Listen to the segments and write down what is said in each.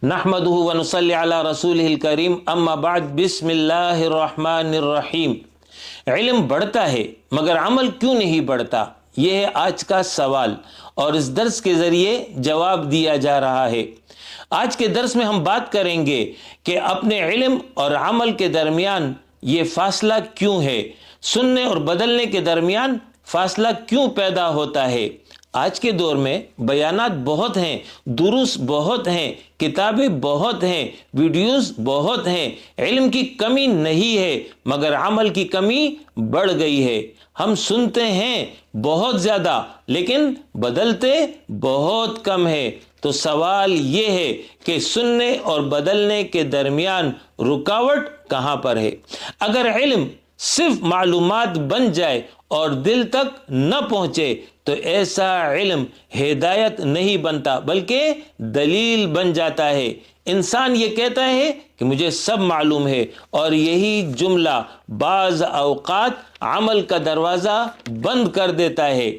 नहमदुहु व नुसल्ली अला रसूलिहिल करीम अम्मा बाद बिस्मिल्लाहिर रहमानिर रहीम। इल्म बढ़ता है मगर अमल क्यों नहीं बढ़ता, यह है आज का सवाल और इस दर्स के ज़रिए जवाब दिया जा रहा है। आज के दर्स में हम बात करेंगे कि अपने इल्म और अमल के दरमियान ये फासला क्यों है, सुनने और बदलने के दरमियान फासला क्यों पैदा होता है। आज के दौर में बयानात बहुत हैं, दुरूस बहुत हैं, किताबें बहुत हैं, वीडियोस बहुत हैं। इल्म की कमी नहीं है मगर अमल की कमी बढ़ गई है। हम सुनते हैं बहुत ज़्यादा लेकिन बदलते बहुत कम है। तो सवाल ये है कि सुनने और बदलने के दरमियान रुकावट कहाँ पर है। अगर इल्म सिर्फ मालूमात बन जाए और दिल तक न पहुँचे तो ऐसा इल्म हिदायत नहीं बनता बल्कि दलील बन जाता है। इंसान ये कहता है कि मुझे सब मालूम है और यही जुमला बाज़ औक़ात अमल का दरवाज़ा बंद कर देता है।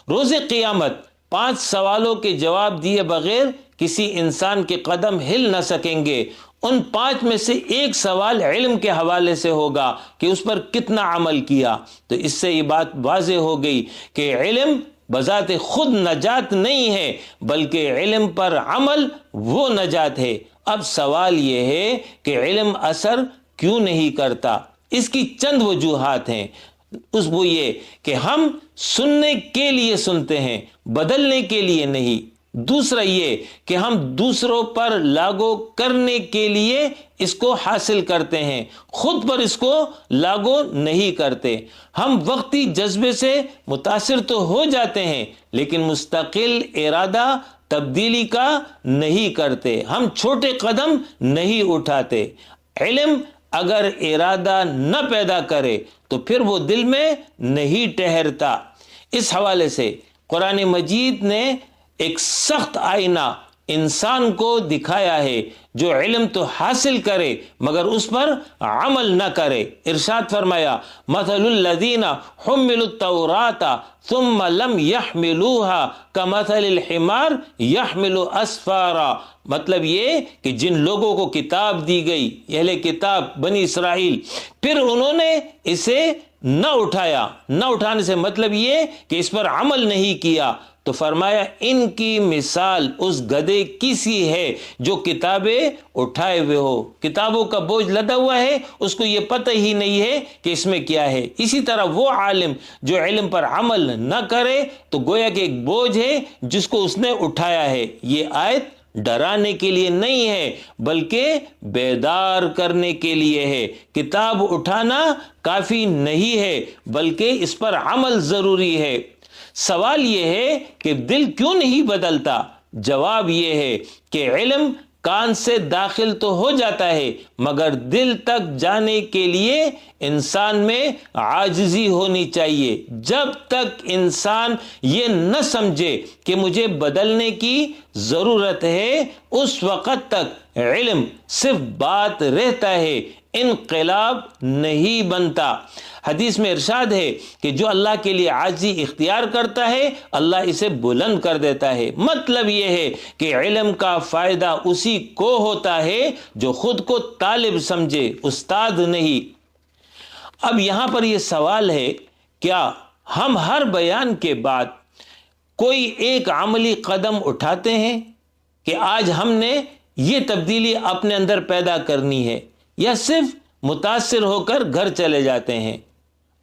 रोज़े क़ियामत 5 सवालों के जवाब दिए बगैर किसी इंसान के कदम हिल न सकेंगे। उन 5 में से एक सवाल इल्म के हवाले से होगा कि उस पर कितना अमल किया। तो इससे ये बात वाज़ेह हो गई कि इल्म बज़ाते खुद नजात नहीं है बल्कि इल्म पर अमल वो नजात है। अब सवाल ये है कि इल्म असर क्यों नहीं करता। इसकी चंद वजूहात हैं। वो ये कि हम सुनने के लिए सुनते हैं, बदलने के लिए नहीं। दूसरा ये कि हम दूसरों पर लागू करने के लिए इसको हासिल करते हैं, खुद पर इसको लागू नहीं करते। हम वक्ती जज्बे से मुतासिर तो हो जाते हैं लेकिन मुस्तकिल इरादा तब्दीली का नहीं करते। हम छोटे कदम नहीं उठाते। इल्म अगर इरादा न पैदा करे तो फिर वो दिल में नहीं ठहरता। इस हवाले से कुरान मजीद ने एक सख्त आईना इंसान को दिखाया है जो इल्म तो हासिल करे मगर उस पर अमल न करे। इरशाद फरमाया, मथलुल लज़ीना हुम्मिलुत तौराता सुम्मा लम यहमिलूहा कमथलिल हिमार यहमिलु अस्फारा। मतलब ये कि जिन लोगों को किताब दी गई, अहले किताब बनी इसराइल, फिर उन्होंने इसे न उठाया। न उठाने से मतलब ये कि इस पर अमल नहीं किया। तो फरमाया इनकी मिसाल उस गधे की सी है जो किताबें उठाए हुए हो, किताबों का बोझ लदा हुआ है, उसको ये पता ही नहीं है कि इसमें क्या है। इसी तरह वो आलिम जो इल्म पर अमल न करे तो गोया कि एक बोझ है जिसको उसने उठाया है। ये आयत डराने के लिए नहीं है बल्कि बेदार करने के लिए है। किताब उठाना काफ़ी नहीं है बल्कि इस पर अमल ज़रूरी है। सवाल यह है कि दिल क्यों नहीं बदलता। जवाब यह है कि इल्म कान से दाखिल तो हो जाता है मगर दिल तक जाने के लिए इंसान में आजिज़ी होनी चाहिए। जब तक इंसान ये न समझे कि मुझे बदलने की ज़रूरत है उस वक़्त तक इल्म सिर्फ बात रहता है, इनकलाब नहीं बनता। हदीस में इरशाद है कि जो अल्लाह के लिए आजी इख्तियार करता है अल्लाह इसे बुलंद कर देता है। मतलब यह है कि इल्म का फ़ायदा उसी को होता है जो खुद को तालिब समझे, उस्ताद नहीं। अब यहाँ पर यह सवाल है, क्या हम हर बयान के बाद कोई एक अमली कदम उठाते हैं कि आज हमने ये तब्दीली अपने अंदर पैदा करनी है, या सिर्फ मुतासिर होकर घर चले जाते हैं।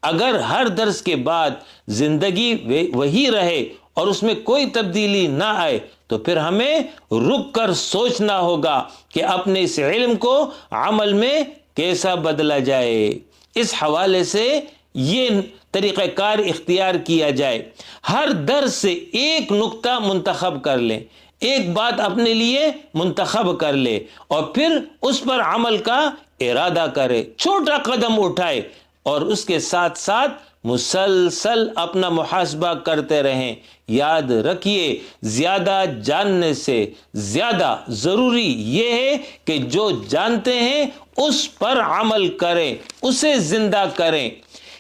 अगर हर दर्स के बाद जिंदगी वही रहे और उसमें कोई तब्दीली ना आए तो फिर हमें रुक कर सोचना होगा कि अपने इस इल्म को अमल में कैसा बदला जाए। इस हवाले से ये तरीक़ाकार इख्तियार किया जाए। हर दर्स से एक नुक्ता मुंतखब कर लें, एक बात अपने लिए मुंतखब कर ले और फिर उस पर अमल का इरादा करे, छोटा कदम उठाए और उसके साथ साथ मुसलसल अपना मुहासबा करते रहें। याद रखिए, ज़्यादा जानने से ज़्यादा ज़रूरी ये है कि जो जानते हैं उस पर अमल करें, उसे ज़िंदा करें।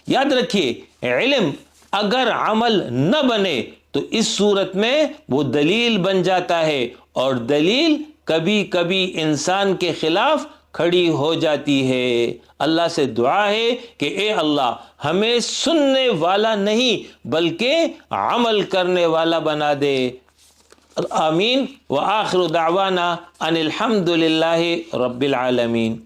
याद रखिए, इल्म अगर अमल न बने तो इस सूरत में वो दलील बन जाता है और दलील کبھی کبھی انسان کے خلاف کھڑی ہو جاتی ہے۔ اللہ سے دعا ہے کہ اے اللہ ہمیں سننے والا نہیں بلکہ عمل کرنے والا بنا دے۔ آمین۔ وآخر دعوانا ان الحمد للہ رب العالمین۔